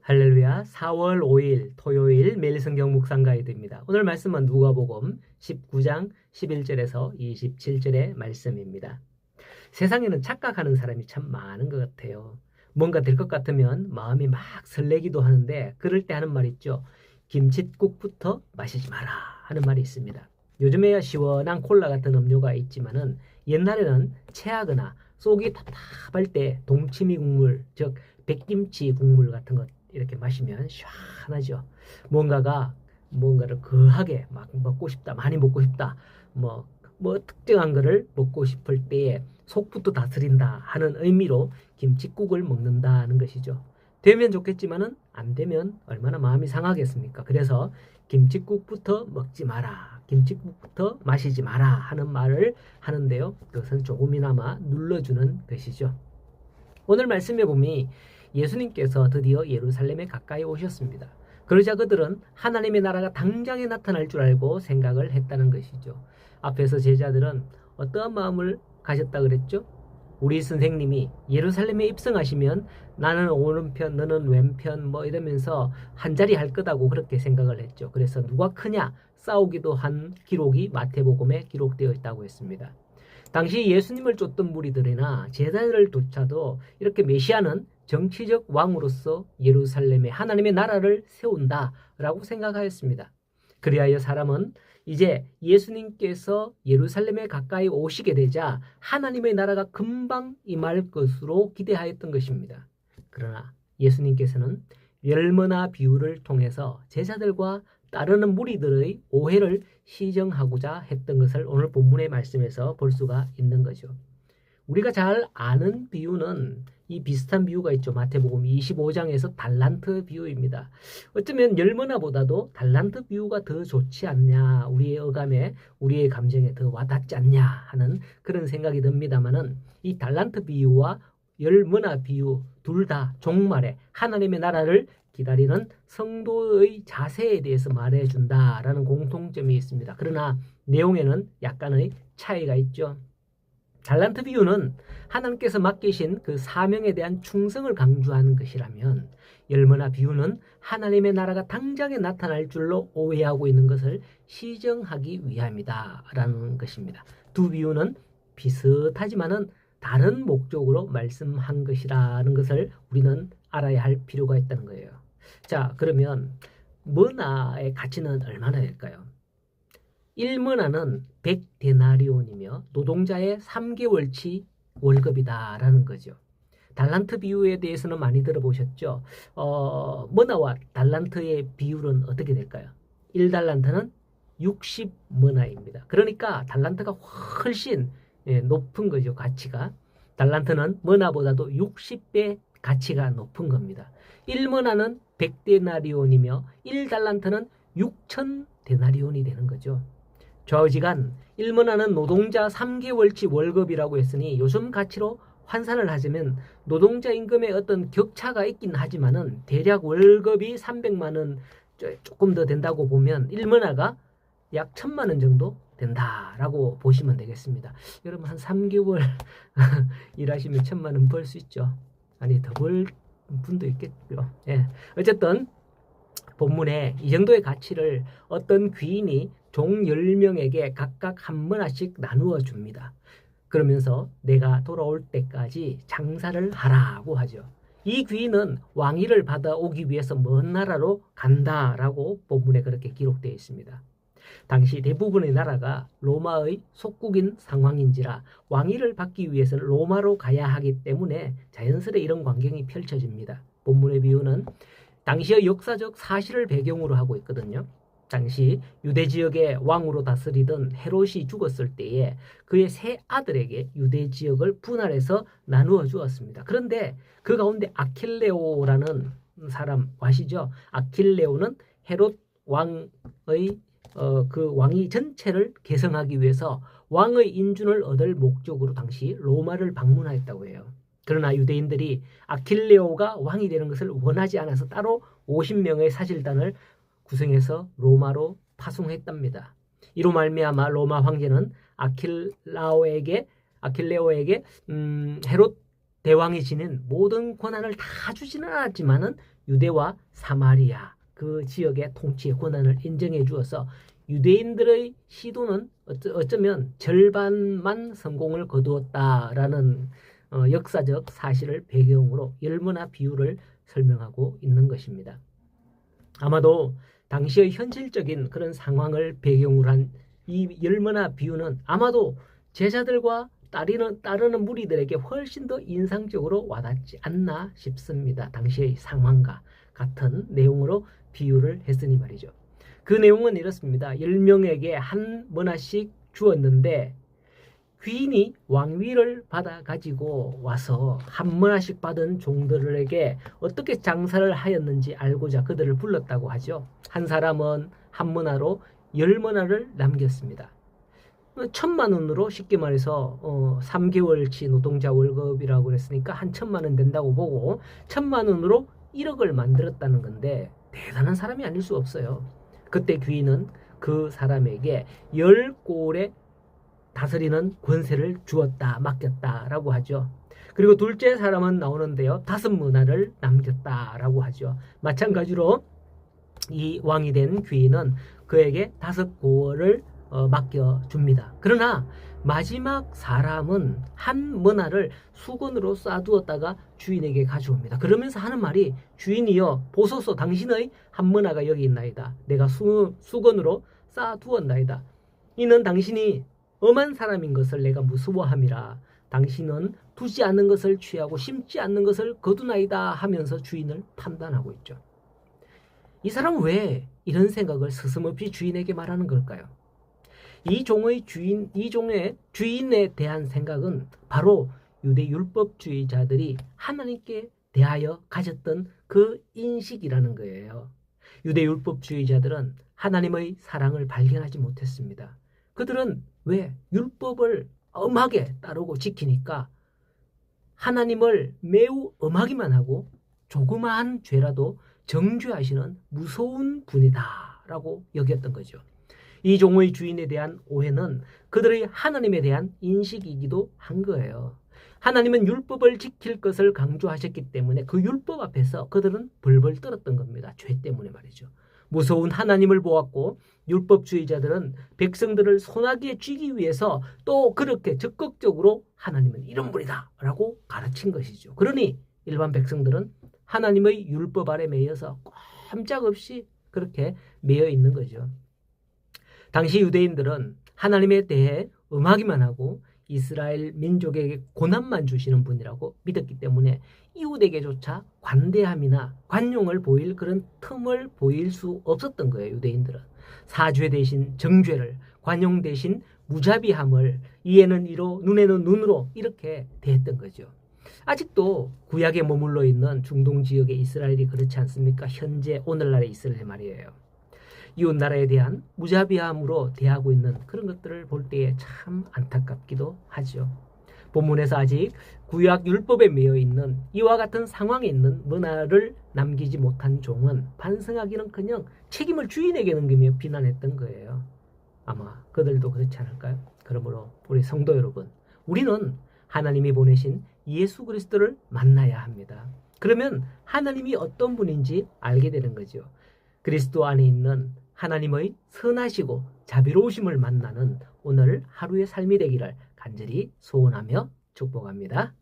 할렐루야. 4월 5일 토요일 매일 성경 묵상 가이드입니다. 오늘 말씀은 누가복음 19장 11절에서 27절의 말씀입니다. 세상에는 착각하는 사람이 참 많은 것 같아요. 뭔가 될 것 같으면 마음이 막 설레기도 하는데 그럴 때 하는 말 있죠. 김칫국부터 마시지 마라 하는 말이 있습니다. 요즘에야 시원한 콜라 같은 음료가 있지만은 옛날에는 체하거나 속이 답답할 때 동치미 국물, 즉 백김치 국물 같은 것 이렇게 마시면 시원하죠. 뭔가를 거하게 막 먹고 싶다, 많이 먹고 싶다, 뭐 특정한 거를 먹고 싶을 때에 속부터 다스린다 하는 의미로 김칫국을 먹는다는 것이죠. 되면 좋겠지만은 안 되면 얼마나 마음이 상하겠습니까? 그래서 김칫국부터 먹지 마라, 김칫국부터 마시지 마라 하는 말을 하는데요. 그것은 조금이나마 눌러주는 것이죠. 오늘 말씀에 보면 예수님께서 드디어 예루살렘에 가까이 오셨습니다. 그러자 그들은 하나님의 나라가 당장에 나타날 줄 알고 생각을 했다는 것이죠. 앞에서 제자들은 어떠한 마음을 가졌다 그랬죠? 우리 선생님이 예루살렘에 입성하시면 나는 오른편 너는 왼편 이러면서 한자리 할 거다고 그렇게 생각을 했죠. 그래서 누가 크냐 싸우기도 한 기록이 마태복음에 기록되어 있다고 했습니다. 당시 예수님을 쫓던 무리들이나 제자들조차도 이렇게 메시아는 정치적 왕으로서 예루살렘에 하나님의 나라를 세운다라고 생각하였습니다. 그리하여 사람은 이제 예수님께서 예루살렘에 가까이 오시게 되자 하나님의 나라가 금방 임할 것으로 기대하였던 것입니다. 그러나 예수님께서는 열머나 비유를 통해서 제자들과 따르는 무리들의 오해를 시정하고자 했던 것을 오늘 본문의 말씀에서 볼 수가 있는 거죠. 우리가 잘 아는 비유는 이 비슷한 비유가 있죠. 마태복음 25장에서 달란트 비유입니다. 어쩌면 열머나보다도 달란트 비유가 더 좋지 않냐, 우리의 어감에 우리의 감정에 더 와닿지 않냐 하는 그런 생각이 듭니다만은 이 달란트 비유와 열머나 비유 둘 다 종말에 하나님의 나라를 기다리는 성도의 자세에 대해서 말해준다라는 공통점이 있습니다. 그러나 내용에는 약간의 차이가 있죠. 달란트 비유는 하나님께서 맡기신 그 사명에 대한 충성을 강조하는 것이라면 열머나 비유는 하나님의 나라가 당장에 나타날 줄로 오해하고 있는 것을 시정하기 위함이다라는 것입니다. 두 비유는 비슷하지만은 다른 목적으로 말씀한 것이라는 것을 우리는 알아야 할 필요가 있다는 거예요. 자, 그러면 머나의 가치는 얼마나 될까요? 1머나는 100데나리온이며 노동자의 3개월치 월급이다라는 거죠. 달란트 비유에 대해서는 많이 들어보셨죠? 머나와 달란트의 비율은 어떻게 될까요? 1달란트는 60머나입니다. 그러니까 달란트가 훨씬 높은 거죠. 가치가. 달란트는 머나보다도 60배 가치가 높은 겁니다. 1머나는 100데나리온이며 1달란트는 6,000데나리온이 되는 거죠. 좌우지간 1머나는 노동자 3개월치 월급이라고 했으니 요즘 가치로 환산을 하자면 노동자 임금의 어떤 격차가 있긴 하지만은 대략 월급이 300만 원 조금 더 된다고 보면 1머나가 약 1,000만 원 정도 된다라고 보시면 되겠습니다. 여러분 한 3개월 일하시면 1,000만 원 벌 수 있죠. 아니 더 벌 분도 있겠죠. 예. 어쨌든 본문에 이 정도의 가치를 어떤 귀인이 종 10명에게 각각 한 머나씩 나누어 줍니다. 그러면서 내가 돌아올 때까지 장사를 하라고 하죠. 이 귀인은 왕위를 받아오기 위해서 먼 나라로 간다라고 본문에 그렇게 기록되어 있습니다. 당시 대부분의 나라가 로마의 속국인 상황인지라 왕위를 받기 위해서는 로마로 가야 하기 때문에 자연스레 이런 광경이 펼쳐집니다. 본문의 비유는 당시의 역사적 사실을 배경으로 하고 있거든요. 당시 유대 지역의 왕으로 다스리던 헤롯이 죽었을 때에 그의 세 아들에게 유대 지역을 분할해서 나누어 주었습니다. 그런데 그 가운데 아킬레오라는 사람 아시죠? 아킬레오는 헤롯 왕의 그 왕위 전체를 계승하기 위해서 왕의 인준을 얻을 목적으로 당시 로마를 방문하였다고 해요. 그러나 유대인들이 아킬레오가 왕이 되는 것을 원하지 않아서 따로 50명의 사절단을 구성해서 로마로 파송했답니다. 이로 말미암아 로마 황제는 아킬레오에게 헤롯 대왕이 지닌 모든 권한을 다 주지는 않았지만은 유대와 사마리아 그 지역의 통치의 권한을 인정해 주어서 유대인들의 시도는 어쩌면 절반만 성공을 거두었다라는 역사적 사실을 배경으로 열머나 비유를 설명하고 있는 것입니다. 아마도 당시의 현실적인 그런 상황을 배경으로 한 이 열머나 비유는 아마도 제자들과 따르는 무리들에게 훨씬 더 인상적으로 와닿지 않나 싶습니다. 당시의 상황과 같은 내용으로 비유를 했으니 말이죠. 그 내용은 이렇습니다. 10명에게 한 머나씩 주었는데 귀인이 왕위를 받아 가지고 와서 한 머나씩 받은 종들에게 어떻게 장사를 하였는지 알고자 그들을 불렀다고 하죠. 한 사람은 한 머나로 10머나를 남겼습니다. 1,000만 원으로 쉽게 말해서 3개월치 노동자 월급이라고 그랬으니까 한 1,000만 원 된다고 보고 1,000만 원으로 1억을 만들었다는 건데 대단한 사람이 아닐 수 없어요. 그때 귀인은 그 사람에게 10꼴의 다스리는 권세를 주었다, 맡겼다라고 하죠. 그리고 둘째 사람은 나오는데요. 5머나를 남겼다라고 하죠. 마찬가지로 이 왕이 된 귀인은 그에게 5고을을 맡겨줍니다. 그러나 마지막 사람은 한 머나를 수건으로 싸두었다가 주인에게 가져옵니다. 그러면서 하는 말이 주인이여 보소서 당신의 한 머나가 여기 있나이다. 내가 수건으로 싸두었나이다. 이는 당신이 엄한 사람인 것을 내가 무서워함이라. 당신은 두지 않는 것을 취하고 심지 않는 것을 거두나이다 하면서 주인을 판단하고 있죠. 이 사람은 왜 이런 생각을 서슴없이 주인에게 말하는 걸까요? 이 종의 주인에 대한 생각은 바로 유대 율법주의자들이 하나님께 대하여 가졌던 그 인식이라는 거예요. 유대 율법주의자들은 하나님의 사랑을 발견하지 못했습니다. 그들은 왜 율법을 엄하게 따르고 지키니까 하나님을 매우 엄하기만 하고 조그마한 죄라도 정죄하시는 무서운 분이다라고 여겼던 거죠. 이 종의 주인에 대한 오해는 그들의 하나님에 대한 인식이기도 한 거예요. 하나님은 율법을 지킬 것을 강조하셨기 때문에 그 율법 앞에서 그들은 벌벌 떨었던 겁니다. 죄 때문에 말이죠. 무서운 하나님을 보았고 율법주의자들은 백성들을 소나기에 쥐기 위해서 또 그렇게 적극적으로 하나님은 이런 분이다 라고 가르친 것이죠. 그러니 일반 백성들은 하나님의 율법 아래 매여서 꼼짝없이 그렇게 매여 있는 거죠. 당시 유대인들은 하나님에 대해 음하기만 하고 이스라엘 민족에게 고난만 주시는 분이라고 믿었기 때문에 이웃에게조차 관대함이나 관용을 보일 그런 틈을 보일 수 없었던 거예요. 유대인들은 사죄 대신 정죄를, 관용 대신 무자비함을, 이에는 이로 눈에는 눈으로 이렇게 대했던 거죠. 아직도 구약에 머물러 있는 중동 지역의 이스라엘이 그렇지 않습니까? 현재 오늘날의 이스라엘 말이에요. 이웃 나라에 대한 무자비함으로 대하고 있는 그런 것들을 볼 때에 참 안타깝기도 하죠. 본문에서 아직 구약 율법에 매여 있는 이와 같은 상황에 있는 머나를 남기지 못한 종은 반성하기는커녕 책임을 주인에게 넘기며 비난했던 거예요. 아마 그들도 그렇지 않을까요? 그러므로 우리 성도 여러분, 우리는 하나님이 보내신 예수 그리스도를 만나야 합니다. 그러면 하나님이 어떤 분인지 알게 되는 거죠. 그리스도 안에 있는 하나님의 선하시고 자비로우심을 만나는 오늘 하루의 삶이 되기를 간절히 소원하며 축복합니다.